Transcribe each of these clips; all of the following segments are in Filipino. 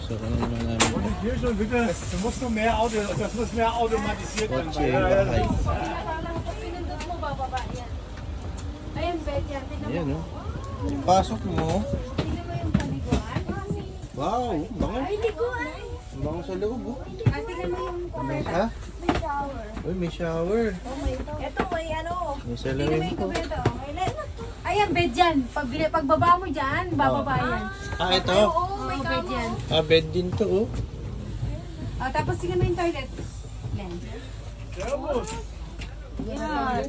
So, ano naman namin? Hier schon bitte, du musst nur mehr Auto, das muss mehr automatisiert werden. Kotse, bahay. Pinundot mo, bababa yan. Ayan, bed yan. Tignan Ayan, mo. no? Pasok mo. Tignan mo yung paliguan. Wow, bango. Ay, liguan. Ang bango sa loob, oh. Ah, tignan mo yung Ha? may shower. Uy, may shower. Oh, may ito, may ano. May Tignan mo salamin yung po. kubeto. Ayan, bed yan. Pagbaba mo dyan, bababa yan. Ah, ito? Oo, may bed yan. Ah, bed din to, oh. Ah, tapos tignan mo yung toilet. Yan. Yan.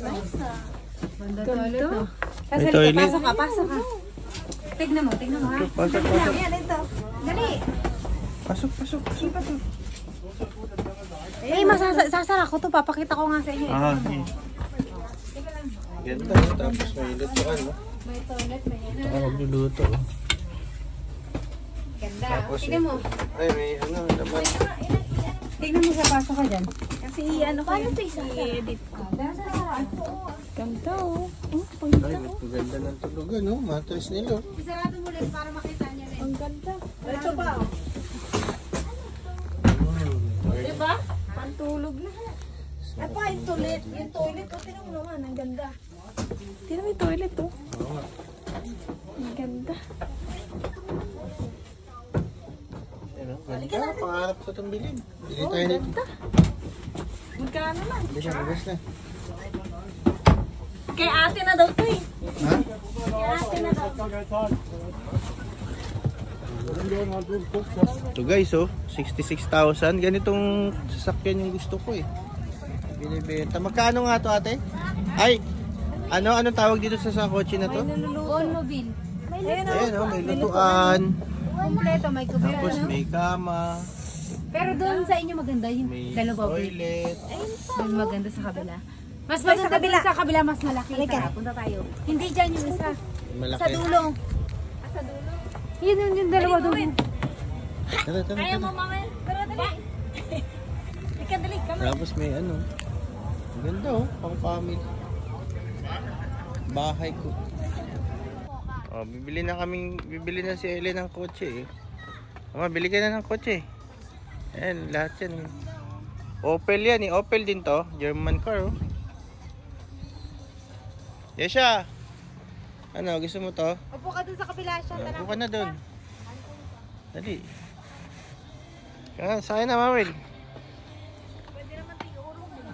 Ganda toilet, oh. May toilet. Pasok ka, pasok ka. Tignan mo ha. Pasok, Dali pasok. lang, yan, ito. Dali. Pasok, pasok, pasok. Eh, sasara ko to. Papakita ko nga sa inyo. Ah, okay. Ganda, oh. Tapos may lutuan, no? May toilet, may Ito yan. ka magluluto, oh. Ganda. Tapos, Tignan mo. Ay, may ano, naman. Tignan mo sa pasok ka dyan. Kasi ano ko i-edit ko. Ganda, oh. Ay, maganda ng tulugan, no? Matris nila, oh. Isarado mo ulit para makita niya rin. Ang ganda. Ito pa, oh. Diba? Pantulog na. Ay pa, yung toilet. Yung toilet, oh, tinan mo naman. Ang ganda. Tinan mo yung toilet, oh. Oo nga. Ang ganda. Ayun, oh. Ganda, pangarap ko itong bilhin. Bili tayo nito. Magkano lang? Bilis na, bilis na. Kay ate na daw to eh. Ha? Kay ate na daw. Ito guys, oh, 66,000. Ganitong sasakyan yung gusto ko, eh. Binibenta. Magkano nga to, ate? Ay, anong tawag dito sa kotse na to? Automobile. Ayan, oh, may lutuan. Kompleto, may kubero. Tapos may kama. Pero doon sa inyo maganda yung May dalawa. toilet. Doon maganda sa kabila. Mas maganda sa kabila, mas malaki. Tara, punta tayo. Hindi dyan yung isa. Malaki. Sa dulo. Sa dulo? Yun yung dalawa doon. Tara, tara, Ayaw mo, tara. mama. Tara, dali. Ika, dali. Tapos may ano. Ang ganda, oh, pang family. Bahay ko. Oh, bibili na si Ellen ng kotse, eh. Mama, bili ka na ng kotse. Ayan, lahat yan. Opel yan, eh. Opel din to. German car, oh. Yesha! Ano, gusto mo to? Upo ka dun sa kabila siya. Upo ka na dun. Dali. Sa akin na, Mawil. Pwede naman tayo urong mo.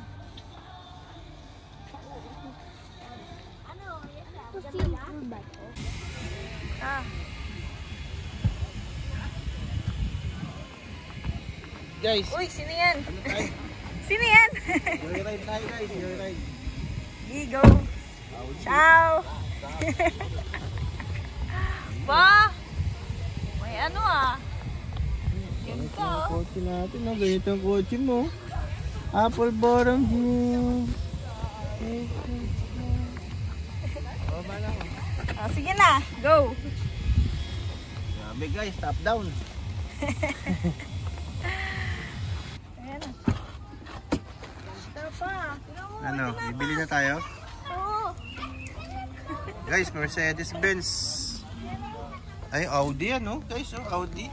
Ano? Yan ba? Ah. Guys, Uy, sino yan? ano tayo? Sino yan? Joyride tayo, guys. Joyride. Go. Ciao. Ba? May ano ah. Ganito ang kotse natin, no? Ganito ang kotse mo. Apple bottom view. Oh, bala ko. Ah, sige na, go. Grabe guys, top down. Ayan na. Ito pa. Ano, bibili na tayo? Oo. Guys, Mercedes-Benz. Ay, Audi yan, no? Guys, oh, Audi.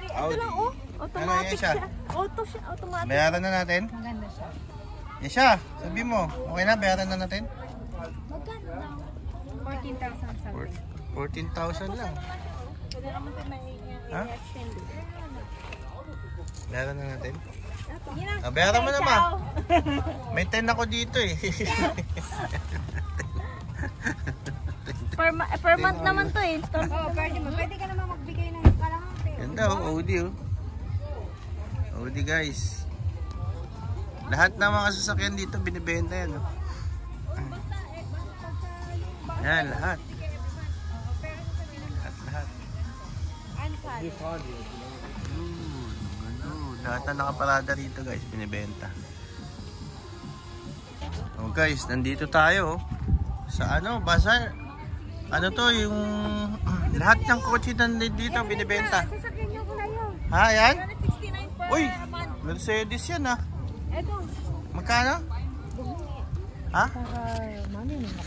Ito lang oh. Automatic Ano, yan siya? siya. Auto siya, automatic. Bayaran na natin. Maganda siya. Yesha, sabi mo. Okay na, bayaran na natin. Magkano lang? 14,000 something. 14,000 lang. Pwede naman tayo Ha? extend. Bayaran na natin. Sige na. Ah, bayaran mo Okay, na ba? ciao. May 10 ako dito, eh. Per month naman to eh. Oo, pwede ka naman magbigay ng kalahati. Ganda, oh, Audi, oh. Audi, guys. Lahat ng mga sasakyan dito binibenta yan, oh. Yan, lahat. Lahat. Lahat na nakaparada rito, guys, binibenta. Oh, guys, nandito tayo, oh. Sa ano, bazaar. Ano to, yung lahat ng kotse nandito binibenta. Sasakyan niyo ko na yun. Ha, yan? 69 per Uy, month. Mercedes yan, ha. Eto. Magkano? Ha? Para mami naman.